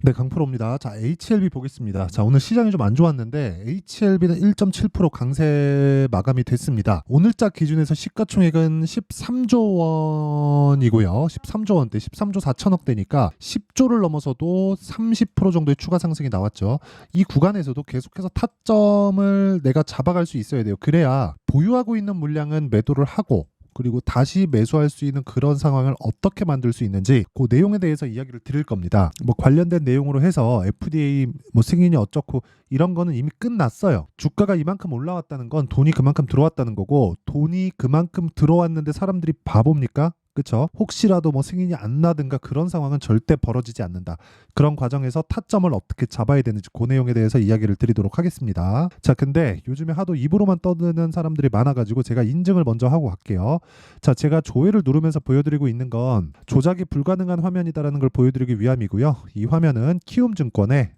네, 강프로입니다. 자, HLB 보겠습니다. 자, 오늘 시장이 좀 안 좋았는데 HLB는 1.7% 강세 마감이 됐습니다. 오늘자 기준에서 시가총액은 13조 원이고요. 13조 원대, 13조 4천억 대니까 10조를 넘어서도 30% 정도의 추가 상승이 나왔죠. 이 구간에서도 계속해서 타점을 내가 잡아갈 수 있어야 돼요. 그래야 보유하고 있는 물량은 매도를 하고 그리고 다시 매수할 수 있는 그런 상황을 어떻게 만들 수 있는지 그 내용에 대해서 이야기를 드릴 겁니다. 뭐 관련된 내용으로 해서 FDA 뭐 승인이 어쩌고 이런 거는 이미 끝났어요. 주가가 이만큼 올라왔다는 건 돈이 그만큼 들어왔다는 거고, 돈이 그만큼 들어왔는데 사람들이 바보입니까? 그쵸? 혹시라도 뭐 승인이 안 나든가 그런 상황은 절대 벌어지지 않는다. 그런 과정에서 타점을 어떻게 잡아야 되는지 그 내용에 대해서 이야기를 드리도록 하겠습니다. 자, 근데 요즘에 하도 입으로만 떠드는 사람들이 많아가지고 제가 인증을 먼저 하고 갈게요. 자, 제가 조회를 누르면서 보여드리고 있는 건 조작이 불가능한 화면이다라는 걸 보여드리기 위함이고요. 이 화면은 키움증권의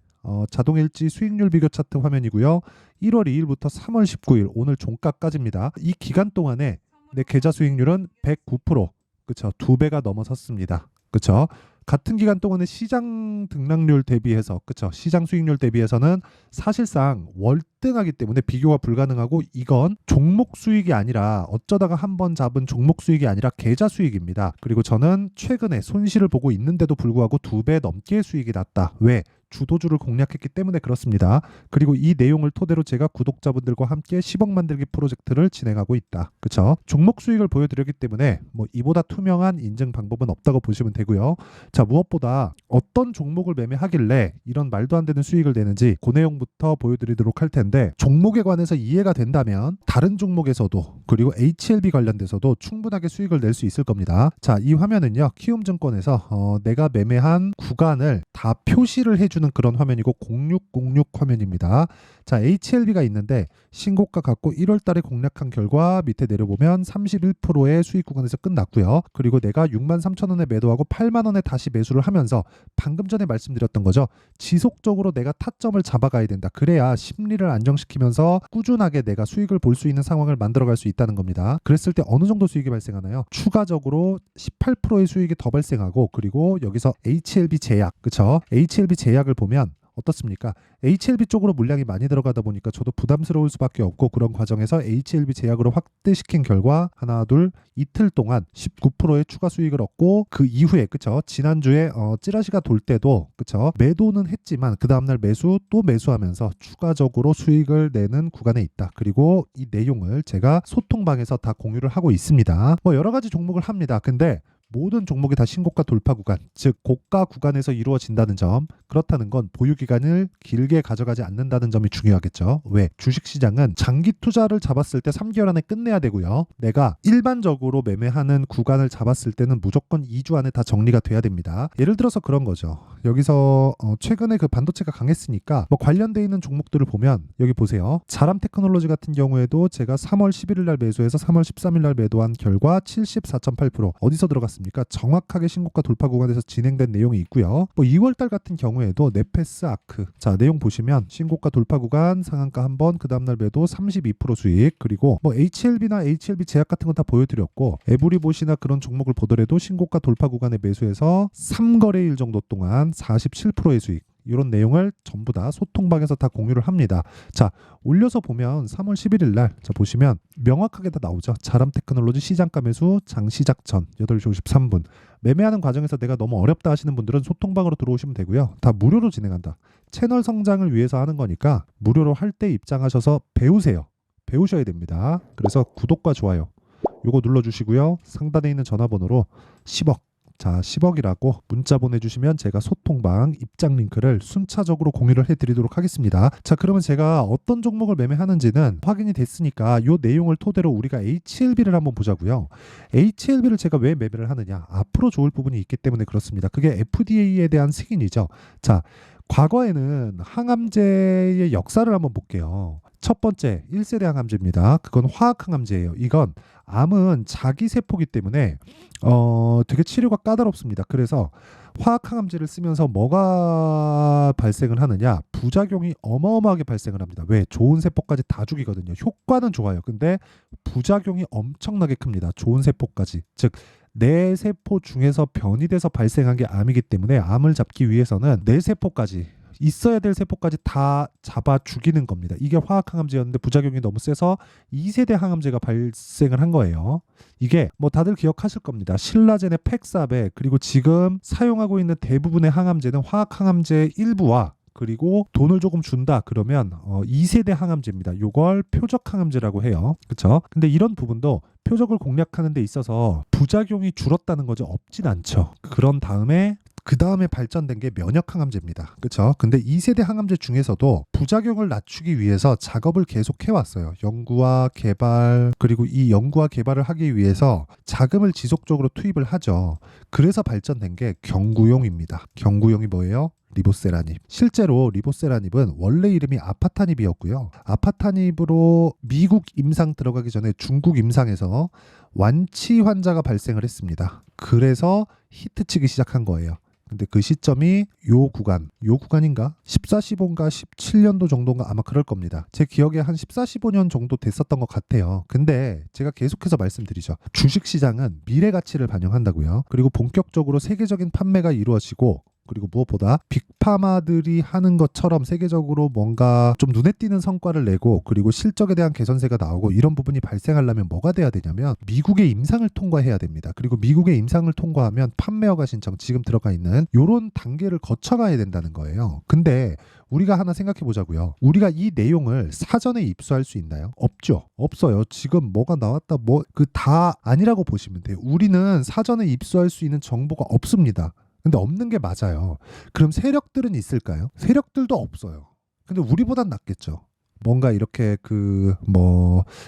자동일지 수익률 비교 차트 화면이고요. 1월 2일부터 3월 19일 오늘 종가까지입니다. 이 기간 동안에 내 계좌 수익률은 109%, 그쵸? 2배가 넘어섰습니다. 그쵸? 같은 기간 동안에 시장 등락률 대비해서, 그쵸? 시장 수익률 대비해서는 사실상 월등하기 때문에 비교가 불가능하고, 이건 종목 수익이 아니라 어쩌다가 한번 잡은 종목 수익이 아니라 계좌 수익입니다. 그리고 저는 최근에 손실을 보고 있는데도 불구하고 2배 넘게 수익이 났다. 왜? 주도주를 공략했기 때문에 그렇습니다. 그리고 이 내용을 토대로 제가 구독자분들과 함께 10억 만들기 프로젝트를 진행하고 있다. 그쵸? 종목 수익을 보여드렸기 때문에 뭐 이보다 투명한 인증 방법은 없다고 보시면 되고요. 자, 무엇보다 어떤 종목을 매매하길래 이런 말도 안 되는 수익을 내는지 그 내용부터 보여드리도록 할 텐데, 종목에 관해서 이해가 된다면 다른 종목에서도 그리고 HLB 관련돼서도 충분하게 수익을 낼 수 있을 겁니다. 자, 이 화면은요, 키움증권에서 내가 매매한 구간을 다 표시를 해주는 그런 화면이고 0606 화면입니다. 자, HLB가 있는데 신고가 갖고 1월 달에 공략한 결과 밑에 내려보면 31%의 수익 구간에서 끝났고요. 그리고 내가 63,000원에 매도하고 8만원에 다시 매수를 하면서 방금 전에 말씀드렸던 거죠. 지속적으로 내가 타점을 잡아가야 된다. 그래야 심리를 안정시키면서 꾸준하게 내가 수익을 볼 수 있는 상황을 만들어갈 수 있다는 겁니다. 그랬을 때 어느 정도 수익이 발생하나요? 추가적으로 18%의 수익이 더 발생하고, 그리고 여기서 HLB 제약, 그쵸? HLB 제약을 보면 어떻습니까? HLB 쪽으로 물량이 많이 들어가다 보니까 저도 부담스러울 수밖에 없고, 그런 과정에서 HLB 제약으로 확대시킨 결과 하나 둘 이틀 동안 19%의 추가 수익을 얻고, 그 이후에 그쵸? 지난주에 찌라시가 돌 때도 그쵸? 매도는 했지만 그 다음날 매수 또 매수하면서 추가적으로 수익을 내는 구간에 있다. 그리고 이 내용을 제가 소통방에서 다 공유를 하고 있습니다. 뭐 여러 가지 종목을 합니다. 근데 모든 종목이 다 신고가 돌파 구간, 즉 고가 구간에서 이루어진다는 점, 그렇다는 건 보유 기간을 길게 가져가지 않는다는 점이 중요하겠죠. 왜? 주식시장은 장기 투자를 잡았을 때 3개월 안에 끝내야 되고요. 내가 일반적으로 매매하는 구간을 잡았을 때는 무조건 2주 안에 다 정리가 돼야 됩니다. 예를 들어서 그런 거죠. 여기서 최근에 그 반도체가 강했으니까 뭐 관련돼 있는 종목들을 보면 여기 보세요. 자람 테크놀로지 같은 경우에도 제가 3월 11일 날 매수해서 3월 13일 날 매도한 결과 74.8%. 어디서 들어갔습니까? 정확하게 신고가 돌파 구간에서 진행된 내용이 있고요. 뭐 2월달 같은 경우에도 네페스 아크, 자 내용 보시면 신고가 돌파 구간 상한가 한번, 그 다음날 매도 32% 수익, 그리고 뭐 HLB나 HLB 제약 같은 건 다 보여드렸고, 에브리봇이나 그런 종목을 보더라도 신고가 돌파 구간에 매수해서 3거래일 정도 동안 47%의 수익, 이런 내용을 전부 다 소통방에서 다 공유를 합니다. 자, 올려서 보면 3월 11일 날, 자 보시면 명확하게 다 나오죠. 자람 테크놀로지 시장가 매수 장시작 전 8시 53분. 매매하는 과정에서 내가 너무 어렵다 하시는 분들은 소통방으로 들어오시면 되고요. 다 무료로 진행한다. 채널 성장을 위해서 하는 거니까 무료로 할 때 입장하셔서 배우세요. 배우셔야 됩니다. 그래서 구독과 좋아요 요거 눌러주시고요. 상단에 있는 전화번호로 10억, 자 10억이라고 문자 보내주시면 제가 소통방 입장 링크를 순차적으로 공유를 해드리도록 하겠습니다. 자, 그러면 제가 어떤 종목을 매매하는지는 확인이 됐으니까 이 내용을 토대로 우리가 HLB를 한번 보자고요. HLB를 제가 왜 매매를 하느냐, 앞으로 좋을 부분이 있기 때문에 그렇습니다. 그게 FDA에 대한 승인이죠. 자, 과거에는 항암제의 역사를 한번 볼게요. 첫 번째 1세대 항암제입니다. 그건 화학 항암제예요. 이건 암은 자기 세포기 때문에 되게 치료가 까다롭습니다. 그래서 화학 항암제를 쓰면서 뭐가 발생을 하느냐, 부작용이 어마어마하게 발생을 합니다. 왜? 좋은 세포까지 다 죽이거든요. 효과는 좋아요. 근데 부작용이 엄청나게 큽니다. 좋은 세포까지. 즉 뇌세포 중에서 변이돼서 발생한 게 암이기 때문에 암을 잡기 위해서는 뇌세포까지 있어야 될 세포까지 다 잡아 죽이는 겁니다. 이게 화학항암제였는데 부작용이 너무 세서 2세대 항암제가 발생을 한 거예요. 이게 뭐 다들 기억하실 겁니다. 신라젠의 팩사베 그리고 지금 사용하고 있는 대부분의 항암제는 화학항암제 일부와 그리고 돈을 조금 준다 그러면 2세대 항암제입니다. 요걸 표적항암제라고 해요. 그렇죠? 근데 이런 부분도 표적을 공략하는 데 있어서 부작용이 줄었다는 거죠. 없진 않죠. 그런 다음에 그 다음에 발전된 게 면역항암제입니다. 그렇죠? 근데 2세대 항암제 중에서도 부작용을 낮추기 위해서 작업을 계속 해왔어요. 연구와 개발 그리고 이 연구와 개발을 하기 위해서 자금을 지속적으로 투입을 하죠. 그래서 발전된 게 경구용입니다. 경구용이 뭐예요? 리보세라닙. 실제로 리보세라닙은 원래 이름이 아파타닙이었고요. 아파타닙으로 미국 임상 들어가기 전에 중국 임상에서 완치 환자가 발생을 했습니다. 그래서 히트치기 시작한 거예요. 근데 그 시점이 요 구간인가? 14, 15인가 17년도 정도인가 아마 그럴 겁니다. 제 기억에 한 14, 15년 정도 됐었던 것 같아요. 근데 제가 계속해서 말씀드리죠. 주식시장은 미래 가치를 반영한다고요. 그리고 본격적으로 세계적인 판매가 이루어지고 그리고 무엇보다 빅파마들이 하는 것처럼 세계적으로 뭔가 좀 눈에 띄는 성과를 내고 그리고 실적에 대한 개선세가 나오고 이런 부분이 발생하려면 뭐가 돼야 되냐면 미국의 임상을 통과해야 됩니다. 그리고 미국의 임상을 통과하면 판매허가 신청 지금 들어가 있는 이런 단계를 거쳐가야 된다는 거예요. 근데 우리가 하나 생각해 보자고요. 우리가 이 내용을 사전에 입수할 수 있나요? 없죠. 없어요. 지금 뭐가 나왔다 뭐 그 다 아니라고 보시면 돼요. 우리는 사전에 입수할 수 있는 정보가 없습니다. 근데 없는 게 맞아요. 그럼 세력들은 있을까요? 세력들도 없어요. 근데 우리보단 낫겠죠. 뭔가 이렇게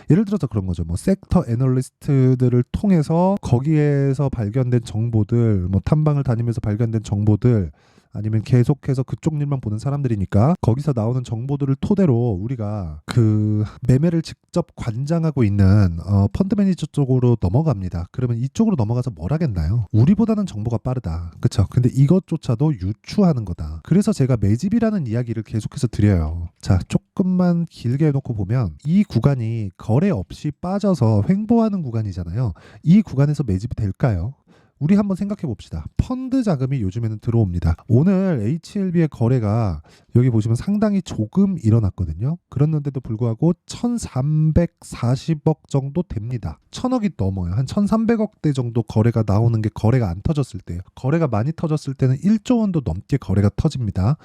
예를 들어서 그런 거죠. 뭐 섹터 애널리스트들을 통해서 거기에서 발견된 정보들, 뭐 탐방을 다니면서 발견된 정보들 아니면 계속해서 그쪽 일만 보는 사람들이니까 거기서 나오는 정보들을 토대로 우리가 그 매매를 직접 관장하고 있는 펀드 매니저 쪽으로 넘어갑니다. 그러면 이쪽으로 넘어가서 뭘 하겠나요? 우리보다는 정보가 빠르다. 그쵸? 근데 이것조차도 유추하는 거다. 그래서 제가 매집이라는 이야기를 계속해서 드려요. 자, 조금만 길게 해놓고 보면 이 구간이 거래 없이 빠져서 횡보하는 구간이잖아요. 이 구간에서 매집이 될까요? 우리 한번 생각해 봅시다. 펀드 자금이 요즘에는 들어옵니다. 오늘 HLB의 거래가 여기 보시면 상당히 조금 일어났거든요. 그랬는데도 불구하고 1340억 정도 됩니다. 1000억이 넘어요. 한 1300억대 정도 거래가 나오는 게 거래가 안 터졌을 때예요. 거래가 많이 터졌을 때는 1조 원도 넘게 거래가 터집니다.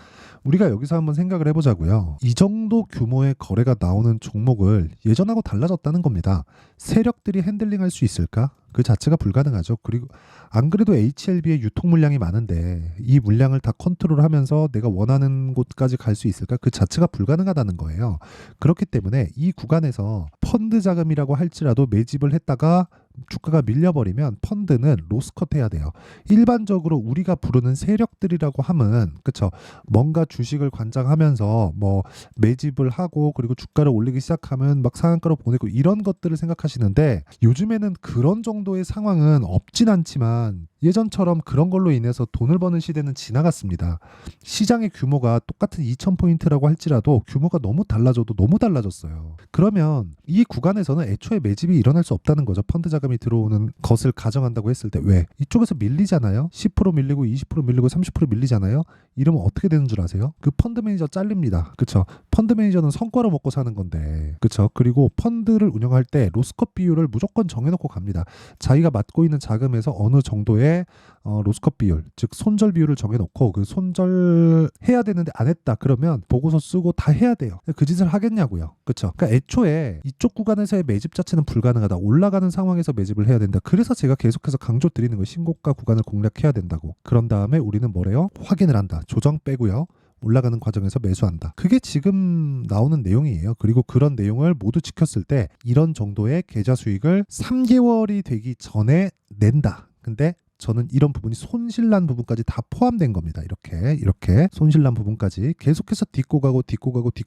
우리가 여기서 한번 생각을 해보자고요. 이 정도 규모의 거래가 나오는 종목을 예전하고 달라졌다는 겁니다. 세력들이 핸들링할 수 있을까? 그 자체가 불가능하죠. 그리고 안 그래도 HLB의 유통 물량이 많은데 이 물량을 다 컨트롤하면서 내가 원하는 곳까지 갈 수 있을까? 그 자체가 불가능하다는 거예요. 그렇기 때문에 이 구간에서 펀드 자금이라고 할지라도 매집을 했다가 주가가 밀려버리면 펀드는 로스컷 해야 돼요. 일반적으로 우리가 부르는 세력들이라고 하면 그쵸? 뭔가 주식을 관장하면서 뭐 매집을 하고 그리고 주가를 올리기 시작하면 막 상한가로 보내고 이런 것들을 생각하시는데 요즘에는 그런 정도의 상황은 없진 않지만 예전처럼 그런 걸로 인해서 돈을 버는 시대는 지나갔습니다. 시장의 규모가 똑같은 2000포인트라고 할지라도 규모가 너무 달라져도 너무 달라졌어요. 그러면 이 구간에서는 애초에 매집이 일어날 수 없다는 거죠. 펀드 자금이 들어오는 것을 가정한다고 했을 때 왜? 이쪽에서 밀리잖아요. 10% 밀리고 20% 밀리고 30% 밀리잖아요. 이러면 어떻게 되는 줄 아세요? 그 펀드 매니저 잘립니다. 그쵸? 펀드 매니저는 성과로 먹고 사는 건데 그쵸? 그리고 펀드를 운영할 때 로스컷 비율을 무조건 정해놓고 갑니다. 자기가 맡고 있는 자금에서 어느 정도의 로스컷 비율, 즉 손절 비율을 정해놓고 그 손절해야 되는데 안 했다 그러면 보고서 쓰고 다 해야 돼요. 그 짓을 하겠냐고요. 그쵸? 그러니까 애초에 이쪽 구간에서의 매집 자체는 불가능하다. 올라가는 상황에서 매집을 해야 된다. 그래서 제가 계속해서 강조 드리는 거예요. 신고가 구간을 공략해야 된다고. 그런 다음에 우리는 뭐래요? 확인을 한다. 조정 빼고요. 올라가는 과정에서 매수한다. 그게 지금 나오는 내용이에요. 그리고 그런 내용을 모두 지켰을 때 이런 정도의 계좌 수익을 3개월이 되기 전에 낸다. 근데 저는 이런 부분이 손실난 부분까지 다 포함된 겁니다. 이렇게 손실난 부분까지 계속해서 딛고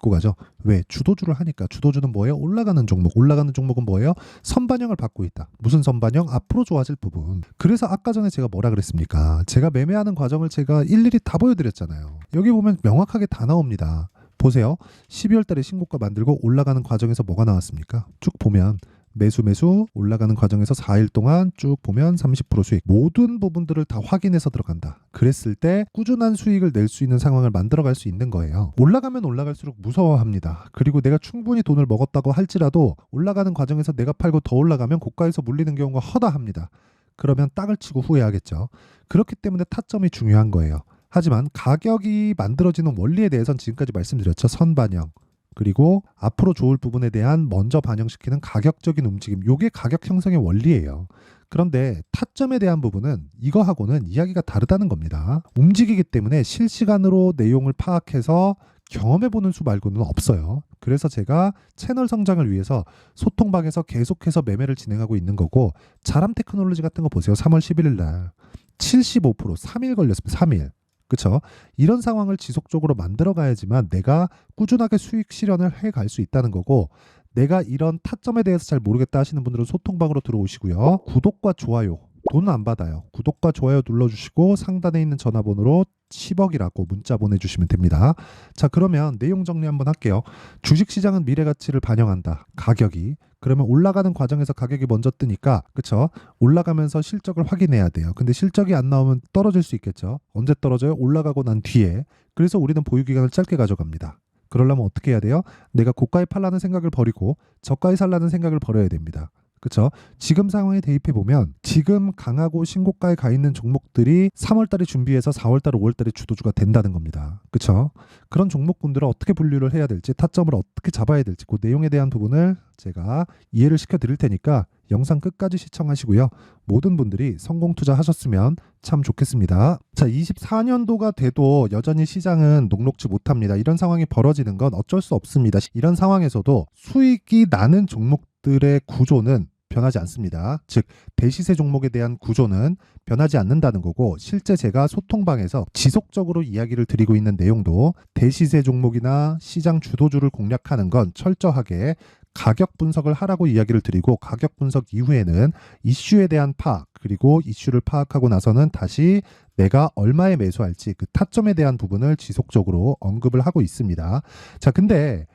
가죠. 왜? 주도주를 하니까. 주도주는 뭐예요? 올라가는 종목. 올라가는 종목은 뭐예요? 선반영을 받고 있다. 무슨 선반영? 앞으로 좋아질 부분. 그래서 아까 전에 제가 뭐라 그랬습니까? 제가 매매하는 과정을 제가 일일이 다 보여드렸잖아요. 여기 보면 명확하게 다 나옵니다. 보세요. 12월 달에 신고가 만들고 올라가는 과정에서 뭐가 나왔습니까? 쭉 보면 매수 올라가는 과정에서 4일 동안 쭉 보면 30% 수익. 모든 부분들을 다 확인해서 들어간다. 그랬을 때 꾸준한 수익을 낼 수 있는 상황을 만들어갈 수 있는 거예요. 올라가면 올라갈수록 무서워합니다. 그리고 내가 충분히 돈을 먹었다고 할지라도 올라가는 과정에서 내가 팔고 더 올라가면 고가에서 물리는 경우가 허다합니다. 그러면 땅을 치고 후회하겠죠. 그렇기 때문에 타점이 중요한 거예요. 하지만 가격이 만들어지는 원리에 대해서는 지금까지 말씀드렸죠. 선반영. 그리고 앞으로 좋을 부분에 대한 먼저 반영시키는 가격적인 움직임. 요게 가격 형성의 원리예요. 그런데 타점에 대한 부분은 이거하고는 이야기가 다르다는 겁니다. 움직이기 때문에 실시간으로 내용을 파악해서 경험해보는 수 말고는 없어요. 그래서 제가 채널 성장을 위해서 소통방에서 계속해서 매매를 진행하고 있는 거고, 자람 테크놀로지 같은 거 보세요. 3월 11일 날 75% 3일 걸렸습니다. 3일. 그쵸? 이런 상황을 지속적으로 만들어 가야지만 내가 꾸준하게 수익 실현을 해 갈 수 있다는 거고, 내가 이런 타점에 대해서 잘 모르겠다 하시는 분들은 소통방으로 들어오시고요. 구독과 좋아요. 돈 안 받아요. 구독과 좋아요 눌러주시고 상단에 있는 전화번호로 10억이라고 문자 보내주시면 됩니다. 자, 그러면 내용 정리 한번 할게요. 주식시장은 미래가치를 반영한다. 가격이. 그러면 올라가는 과정에서 가격이 먼저 뜨니까, 그쵸? 올라가면서 실적을 확인해야 돼요. 근데 실적이 안 나오면 떨어질 수 있겠죠? 언제 떨어져요? 올라가고 난 뒤에. 그래서 우리는 보유기간을 짧게 가져갑니다. 그러려면 어떻게 해야 돼요? 내가 고가에 팔라는 생각을 버리고 저가에 살라는 생각을 버려야 됩니다. 그렇죠? 지금 상황에 대입해 보면 지금 강하고 신고가에 가 있는 종목들이 3월달에 준비해서 4월달, 5월달에 주도주가 된다는 겁니다. 그렇죠? 그런 종목군들을 어떻게 분류를 해야 될지, 타점을 어떻게 잡아야 될지, 그 내용에 대한 부분을 제가 이해를 시켜 드릴 테니까 영상 끝까지 시청하시고요. 모든 분들이 성공 투자하셨으면 참 좋겠습니다. 자, 24년도가 돼도 여전히 시장은 녹록지 못합니다. 이런 상황이 벌어지는 건 어쩔 수 없습니다. 이런 상황에서도 수익이 나는 종목들의 구조는 변하지 않습니다. 즉, 대시세 종목에 대한 구조는 변하지 않는다는 거고, 실제 제가 소통방에서 지속적으로 이야기를 드리고 있는 내용도 대시세 종목이나 시장 주도주를 공략하는 건 철저하게 가격 분석을 하라고 이야기를 드리고, 가격 분석 이후에는 이슈에 대한 파악, 그리고 이슈를 파악하고 나서는 다시 내가 얼마에 매수할지 그 타점에 대한 부분을 지속적으로 언급을 하고 있습니다. 자, 근데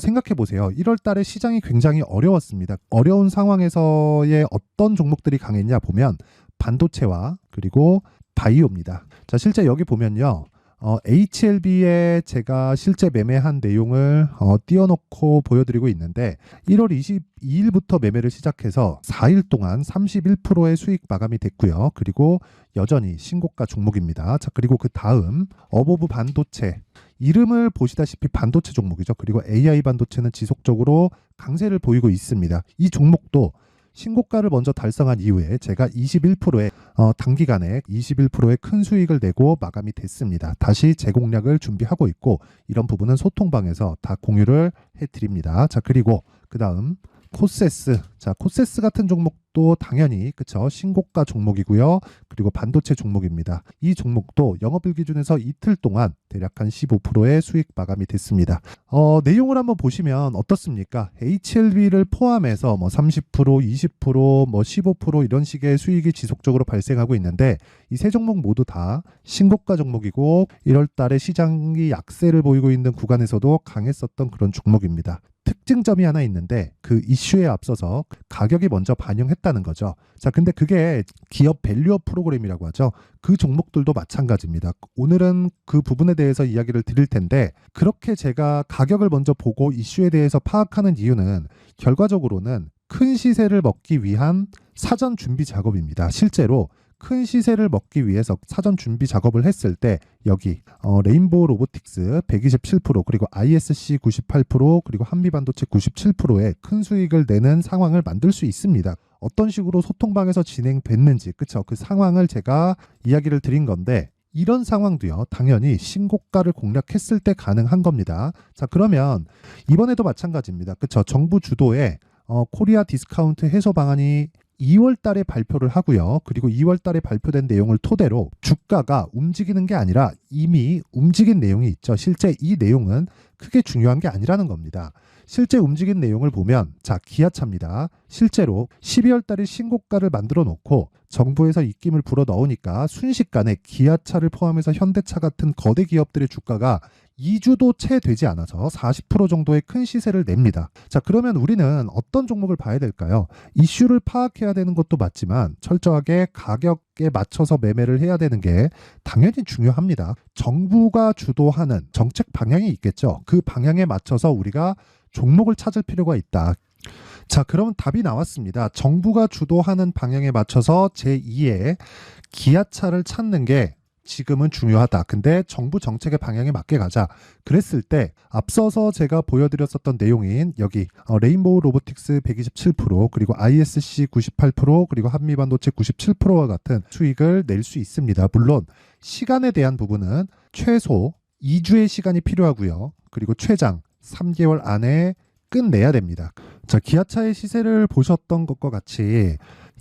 생각해 보세요. 1월 달에 시장이 굉장히 어려웠습니다. 어려운 상황에서의 어떤 종목들이 강했냐 보면 반도체와 그리고 바이오입니다. 자, 실제 여기 보면요. HLB에 제가 실제 매매한 내용을 띄워놓고 보여드리고 있는데, 1월 22일부터 매매를 시작해서 4일 동안 31%의 수익 마감이 됐고요. 그리고 여전히 신고가 종목입니다. 자, 그리고 그 다음 어보브 반도체, 이름을 보시다시피 반도체 종목이죠. 그리고 AI 반도체는 지속적으로 강세를 보이고 있습니다. 이 종목도 신고가를 먼저 달성한 이후에 제가 21%의 단기간에 21%의 큰 수익을 내고 마감이 됐습니다. 다시 재공략을 준비하고 있고, 이런 부분은 소통방에서 다 공유를 해드립니다. 자, 그리고 그 다음 코세스. 자, 코세스 같은 종목도 당연히 그쵸, 신고가 종목이고요. 그리고 반도체 종목입니다. 이 종목도 영업일 기준에서 이틀 동안 대략 한 15%의 수익 마감이 됐습니다. 내용을 한번 보시면 어떻습니까? HLB를 포함해서 뭐 30%, 20%, 뭐 15% 이런 식의 수익이 지속적으로 발생하고 있는데, 이 세 종목 모두 다 신고가 종목이고 1월 달에 시장이 약세를 보이고 있는 구간에서도 강했었던 그런 종목입니다. 특징점이 하나 있는데, 그 이슈에 앞서서 가격이 먼저 반영했다는 거죠. 자, 근데 그게 기업 밸류업 프로그램이라고 하죠. 그 종목들도 마찬가지입니다. 오늘은 그 부분에 대해서 이야기를 드릴 텐데, 그렇게 제가 가격을 먼저 보고 이슈에 대해서 파악하는 이유는 결과적으로는 큰 시세를 먹기 위한 사전 준비 작업입니다. 실제로 큰 시세를 먹기 위해서 사전 준비 작업을 했을 때 여기 레인보우 로보틱스 127%, 그리고 ISC 98%, 그리고 한미반도체 97%의 큰 수익을 내는 상황을 만들 수 있습니다. 어떤 식으로 소통방에서 진행됐는지, 그쵸? 그 상황을 제가 이야기를 드린 건데, 이런 상황도요, 당연히 신고가를 공략했을 때 가능한 겁니다. 자, 그러면 이번에도 마찬가지입니다. 그쵸? 정부 주도의 코리아 디스카운트 해소 방안이 2월 달에 발표를 하고요. 그리고 2월 달에 발표된 내용을 토대로 주가가 움직이는 게 아니라 이미 움직인 내용이 있죠. 실제 이 내용은 크게 중요한 게 아니라는 겁니다. 실제 움직인 내용을 보면, 자, 기아차입니다. 실제로 12월 달에 신고가를 만들어 놓고 정부에서 입김을 불어 넣으니까 순식간에 기아차를 포함해서 현대차 같은 거대 기업들의 주가가 2주도 채 되지 않아서 40% 정도의 큰 시세를 냅니다. 자, 그러면 우리는 어떤 종목을 봐야 될까요? 이슈를 파악해야 되는 것도 맞지만 철저하게 가격에 맞춰서 매매를 해야 되는 게 당연히 중요합니다. 정부가 주도하는 정책 방향이 있겠죠. 그 방향에 맞춰서 우리가 종목을 찾을 필요가 있다. 자, 그럼 답이 나왔습니다. 정부가 주도하는 방향에 맞춰서 제2의 기아차를 찾는 게 지금은 중요하다. 근데 정부 정책의 방향에 맞게 가자. 그랬을 때 앞서서 제가 보여드렸었던 내용인 여기 레인보우 로보틱스 127% 그리고 ISC 98% 그리고 한미반도체 97%와 같은 수익을 낼 수 있습니다. 물론 시간에 대한 부분은 최소 2주의 시간이 필요하고요. 그리고 최장 3개월 안에 끝내야 됩니다. 자, 기아차의 시세를 보셨던 것과 같이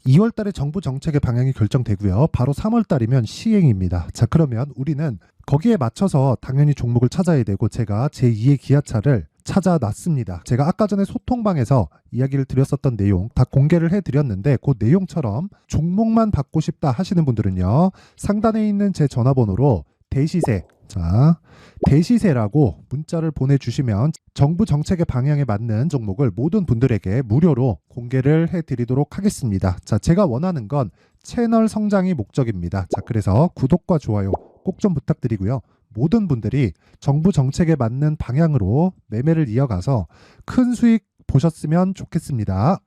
2월 달에 정부 정책의 방향이 결정되고요. 바로 3월 달이면 시행입니다. 자, 그러면 우리는 거기에 맞춰서 당연히 종목을 찾아야 되고 제가 제2의 기아차를 찾아놨습니다. 제가 아까 전에 소통방에서 이야기를 드렸었던 내용 다 공개를 해드렸는데 그 내용처럼 종목만 받고 싶다 하시는 분들은요. 상단에 있는 제 전화번호로 대시세, 자, 대시세라고 문자를 보내주시면 정부 정책의 방향에 맞는 종목을 모든 분들에게 무료로 공개를 해드리도록 하겠습니다. 자, 제가 원하는 건 채널 성장이 목적입니다. 자, 그래서 구독과 좋아요 꼭 좀 부탁드리고요. 모든 분들이 정부 정책에 맞는 방향으로 매매를 이어가서 큰 수익 보셨으면 좋겠습니다.